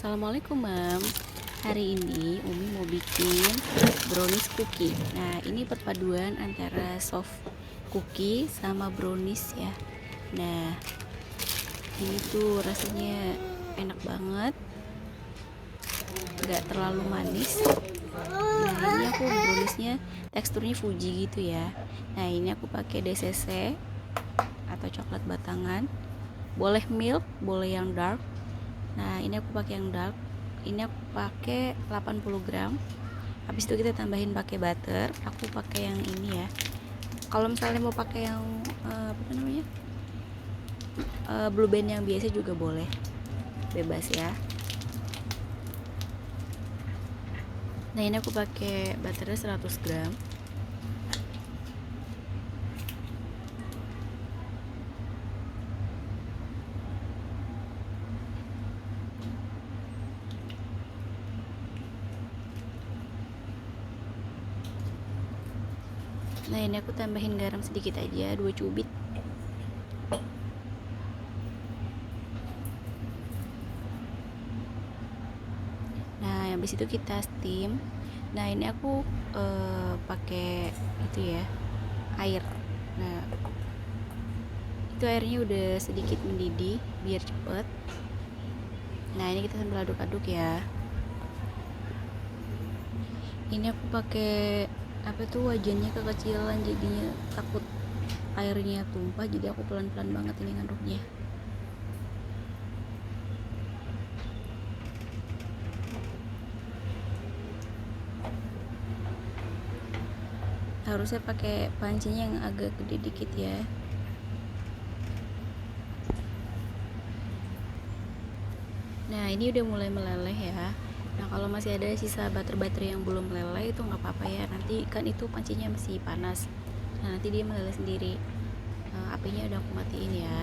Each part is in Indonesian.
Assalamualaikum Mam. Hari ini Umi mau bikin brownies cookie. Nah, ini perpaduan antara soft cookie sama brownies ya. Nah, ini tuh rasanya enak banget, nggak terlalu manis. Nah, ini aku browniesnya teksturnya Fuji gitu ya. Nah, ini aku pakai DCC atau coklat batangan. Boleh milk, boleh yang dark. Nah, ini aku pakai yang dark. Ini aku pakai 80 gram. Habis itu kita tambahin pakai butter. Aku pakai yang ini ya. Kalau misalnya mau pakai yang apa namanya? Blue band yang biasa juga boleh. Bebas ya. Nah, ini aku pakai butternya 100 gram. Nah, ini aku tambahin garam sedikit aja, 2 cubit. Nah, habis itu kita steam. Nah, ini aku pakai itu ya, air. Nah, itu airnya udah sedikit mendidih biar cepet. Nah, ini kita sambil aduk-aduk ya. Ini aku pakai apa tuh, wajannya kekecilan, jadinya takut airnya tumpah, jadi aku pelan-pelan banget ini ngaduknya. Harusnya pakai pancinya yang agak gede dikit ya. Nah, ini udah mulai meleleh ya. Nah, kalau masih ada sisa butter yang belum meleleh itu nggak apa-apa ya. Nanti kan itu pancinya masih panas. Nah, nanti dia meleleh sendiri. Apinya udah aku matiin ya.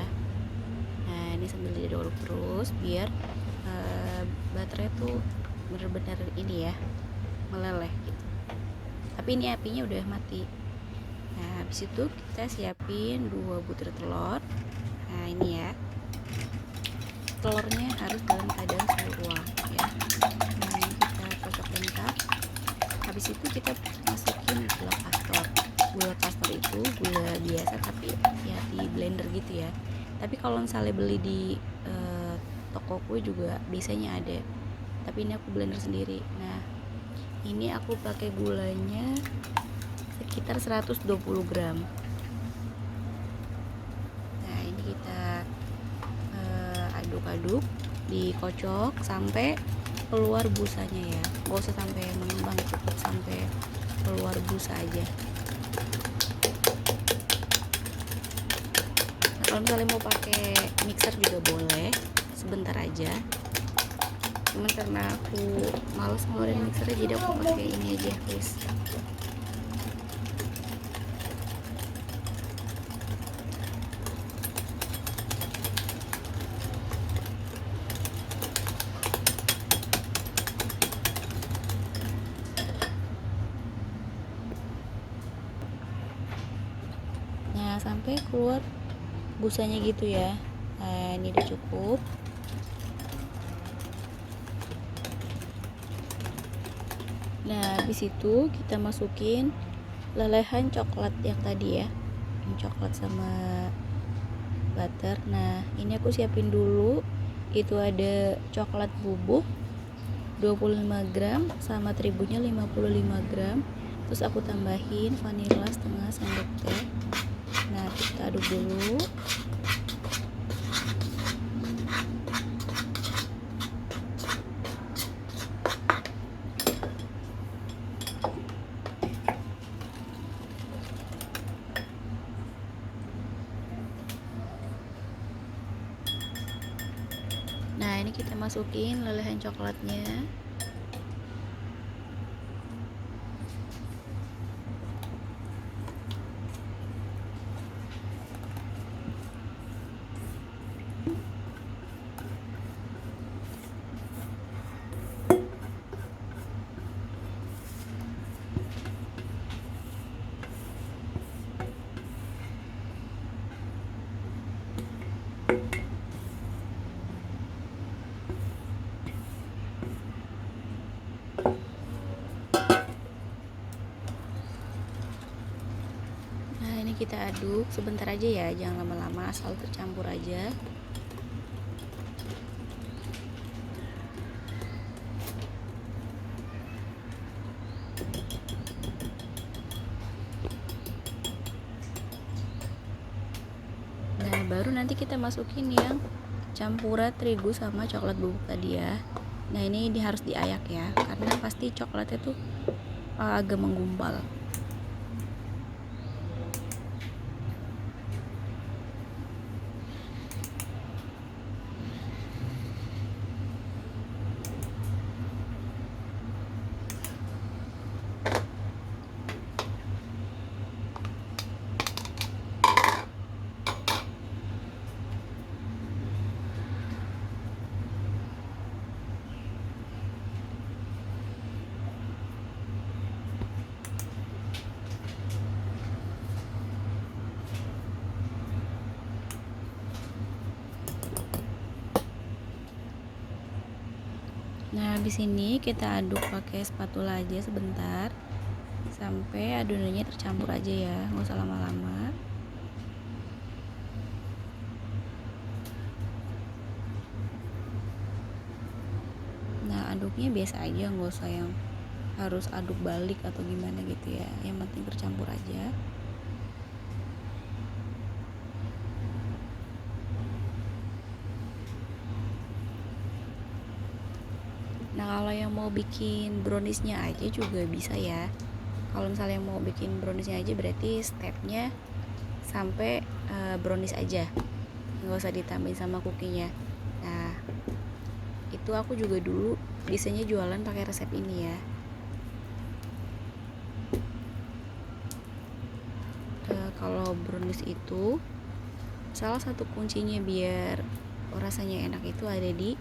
Nah, ini sambil didorong terus biar baterai tuh bener-bener ini ya, meleleh gitu. Tapi ini apinya udah mati. Nah, habis itu kita siapin 2 butir telur. Nah, ini ya. Telurnya harus dalam keadaan suhu ruang ya. Nah, ini kita kocok bentar. Habis itu kita masukin gula pastor. Gula pastor itu gula biasa tapi ya di blender gitu ya. Tapi kalau misalnya beli di toko kue juga biasanya ada. Tapi ini aku blender sendiri. Nah, ini aku pakai gulanya sekitar 120 gram. Nah, ini kita aduk-aduk, dikocok sampai keluar busanya ya, nggak usah sampai mengembang, cukup sampai keluar busa aja. Nah, kalau misalnya mau pakai mixer juga boleh, sebentar aja. Cuman karena aku males ngeluarin mixernya, jadi aku pakai ini aja guys. Nah, sampai keluar busanya gitu ya. Nah, ini udah cukup. Nah, habis itu kita masukin lelehan coklat yang tadi ya, yang coklat sama butter. Nah, ini aku siapin dulu. Itu ada coklat bubuk 25 gram sama terigunya 55 gram. Terus aku tambahin vanila setengah sendok teh. Nah, kita aduk dulu. Nah, ini kita masukin lelehan coklatnya. kita aduk sebentar aja ya, jangan lama-lama, asal tercampur aja. Nah, baru nanti kita masukin yang campuran terigu sama coklat bubuk tadi ya. Nah, ini harus diayak ya, karena pasti coklatnya tuh agak menggumpal. Nah, habis ini kita aduk pakai spatula aja sebentar sampai adonannya tercampur aja ya, nggak usah lama-lama. Nah, aduknya biasa aja, nggak usah yang harus aduk balik atau gimana gitu ya, yang penting tercampur aja. Nah, kalau yang mau bikin browniesnya aja juga bisa ya. Kalau misalnya mau bikin browniesnya aja berarti stepnya sampai brownies aja, nggak usah ditambahin sama cookienya. Nah, itu aku juga dulu biasanya jualan pakai resep ini ya. Kalau brownies itu salah satu kuncinya biar rasanya enak itu ada di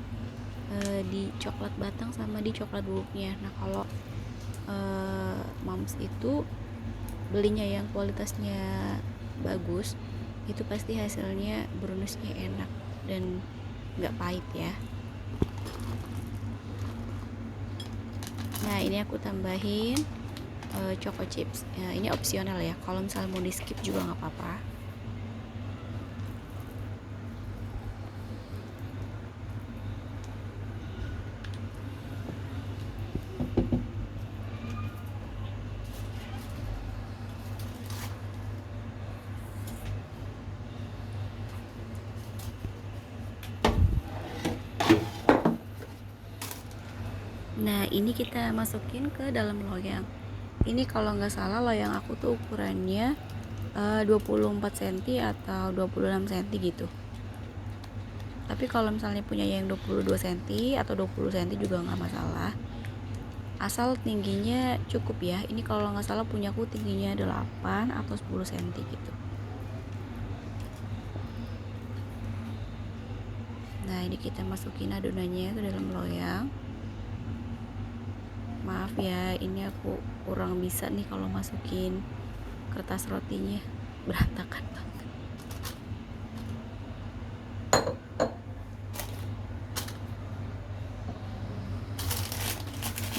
coklat batang sama di coklat bubuknya. Nah, kalau moms itu belinya yang kualitasnya bagus, itu pasti hasilnya browniesnya enak dan nggak pahit ya. Nah, ini aku tambahin choco chips ya, ini opsional ya, kalau misalnya mau di skip juga nggak apa-apa. Nah, ini kita masukin ke dalam loyang. Ini kalau nggak salah loyang aku tuh ukurannya 24 cm atau 26 cm gitu. Tapi kalau misalnya punya yang 22 cm atau 20 cm juga nggak masalah, asal tingginya cukup ya. Ini kalau nggak salah punya aku tingginya 8 atau 10 cm gitu. Nah, ini kita masukin adonannya ke dalam loyang. Maaf ya, ini aku kurang bisa nih kalau masukin kertas rotinya, berantakan banget.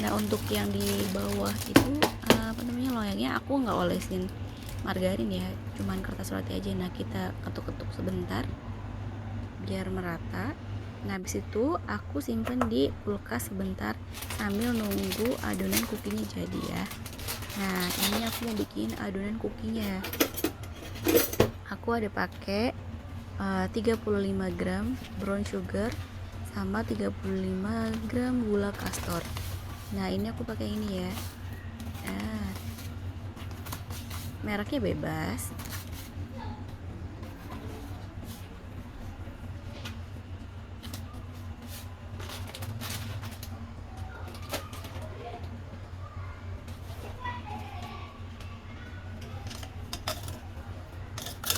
Nah, untuk yang di bawah itu apa namanya, loyangnya aku nggak olesin margarin ya, cuman kertas roti aja. Nah, kita ketuk-ketuk sebentar biar merata. Nah, habis itu aku simpen di kulkas sebentar sambil nunggu adonan cookienya jadi ya. Nah, ini aku mau bikin adonan cookienya. Aku ada pakai 35 gram brown sugar sama 35 gram gula kastor. Nah, ini aku pakai ini ya. Nah, mereknya bebas.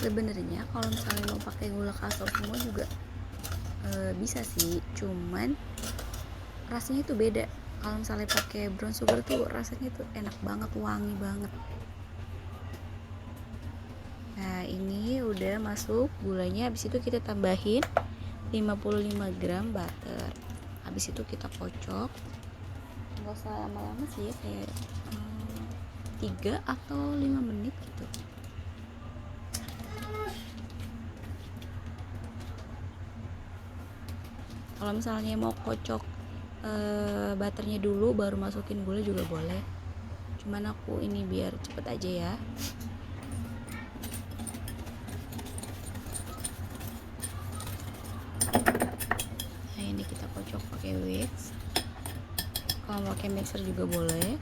Sebenarnya kalau misalnya mau pakai gula kastor semua juga bisa sih, cuman rasanya tuh beda. Kalau misalnya pakai brown sugar tuh rasanya tuh enak banget, wangi banget. Nah, ini udah masuk gulanya. Habis itu kita tambahin 55 gram butter. Habis itu kita kocok, nggak usah lama-lama sih ya, kayak 3 atau 5 menit gitu. Kalau misalnya mau kocok butternya dulu baru masukin gula juga boleh, cuman aku ini biar cepet aja ya. Nah ini kita kocok pakai whisk, kalau pakai mixer juga boleh.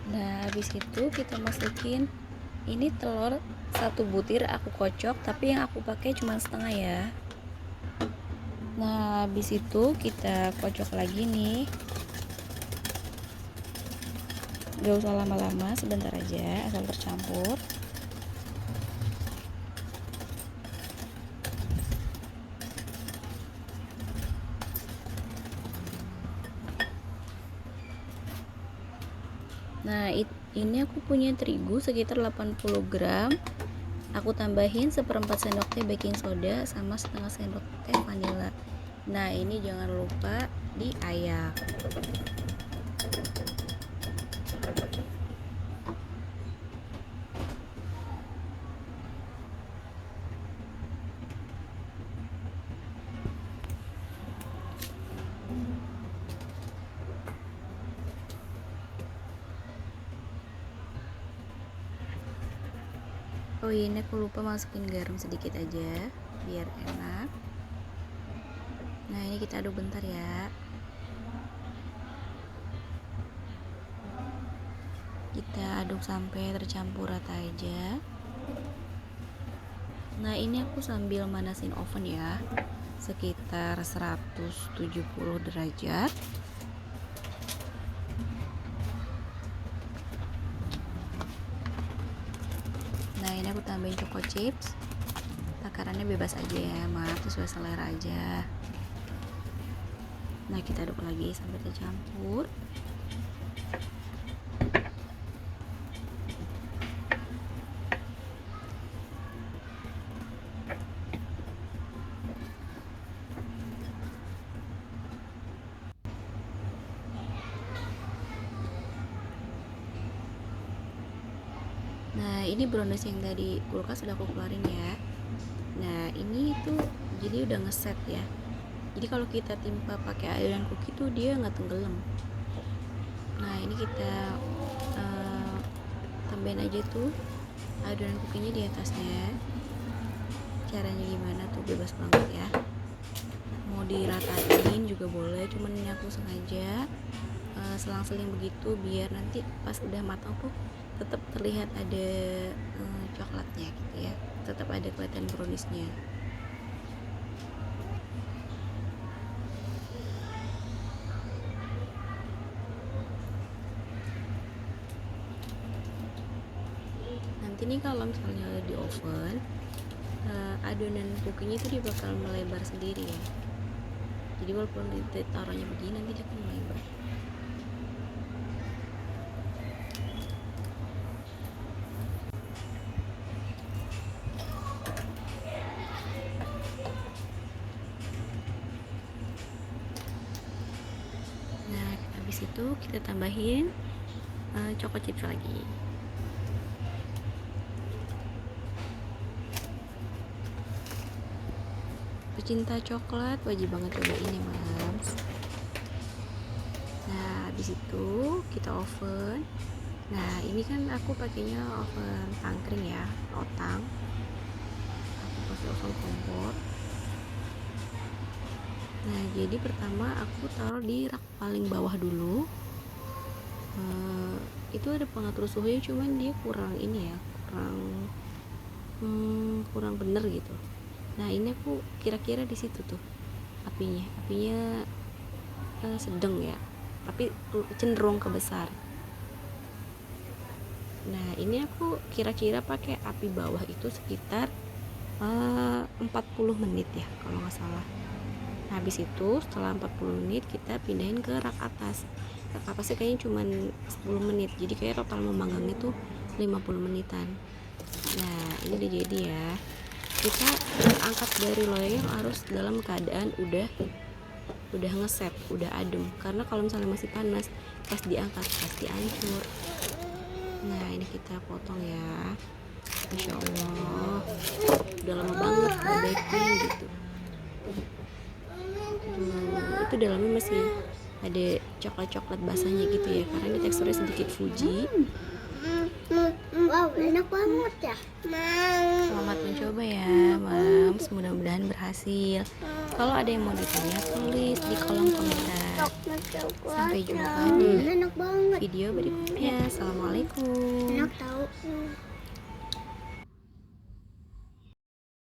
Nah habis itu kita masukin ini telur 1 butir aku kocok, tapi yang aku pakai cuma setengah ya. Nah habis itu kita kocok lagi nih, gak usah lama-lama, sebentar aja asal tercampur. Nah ini aku punya terigu sekitar 80 gram, aku tambahin 1/4 sendok teh baking soda sama setengah sendok teh vanila. Nah ini jangan lupa diayak. Oh ini aku lupa masukin garam sedikit aja biar enak. Nah ini kita aduk bentar ya, kita aduk sampai tercampur rata aja. Nah ini aku sambil manasin oven ya, sekitar 170 derajat. Nah ini aku tambahin choco chips, takarannya bebas aja ya, maaf sesuai selera aja. Nah kita aduk lagi sampai tercampur. Nah ini brownies yang tadi kulkas udah aku keluarin ya. Nah ini tuh jadi udah ngeset ya, jadi kalau kita timpa pakai adonan cookie tuh dia nggak tenggelam. Nah ini kita tambahin aja tuh adonan cookienya di atasnya. Caranya gimana tuh bebas banget ya, mau diratain juga boleh, cuman ini aku sengaja selang-seling begitu biar nanti pas udah matang tuh tetap terlihat ada coklatnya gitu ya, tetap ada kelihatan browniesnya. Nanti nih kalau misalnya di oven adonan cookingnya itu dia bakal melebar sendiri ya, jadi walaupun ditaruhnya begini nanti dia akan melebar. Nah habis itu kita tambahin choco chips lagi. Pecinta coklat wajib banget cobain ya mams. Nah habis itu kita oven. Nah ini kan aku pakainya oven tangkring ya, otang, aku pakai oven kompor. Nah jadi pertama aku taruh di rak paling bawah dulu. Itu ada pengatur suhunya, cuman dia kurang ini ya, kurang bener gitu. Nah ini aku kira-kira di situ tuh apinya sedang ya, tapi cenderung ke besar. Nah ini aku kira-kira pakai api bawah itu sekitar 40 menit ya kalau nggak salah. Nah, habis itu setelah 40 menit kita pindahin ke rak atas. Rak atasnya kayaknya cuma 10 menit, jadi kayak total memanggangnya tuh 50 menitan. Nah ini udah jadi ya. Kita angkat dari loyang harus dalam keadaan udah ngeset, udah adem, karena kalau misalnya masih panas pas diangkat pasti hancur. Nah ini kita potong ya. Masya Allah, udah lama banget nggak baking gitu. Itu dalamnya masih ada coklat basahnya gitu ya, karena ini teksturnya sedikit Fuji. Wow, enak banget ya. Selamat mencoba ya, Mams. Mudah-mudahan berhasil. Kalau ada yang mau ditanya, tulis di kolom komentar. Sampai jumpa di Enak banget. video berikutnya. Assalamualaikum. Enak tahu.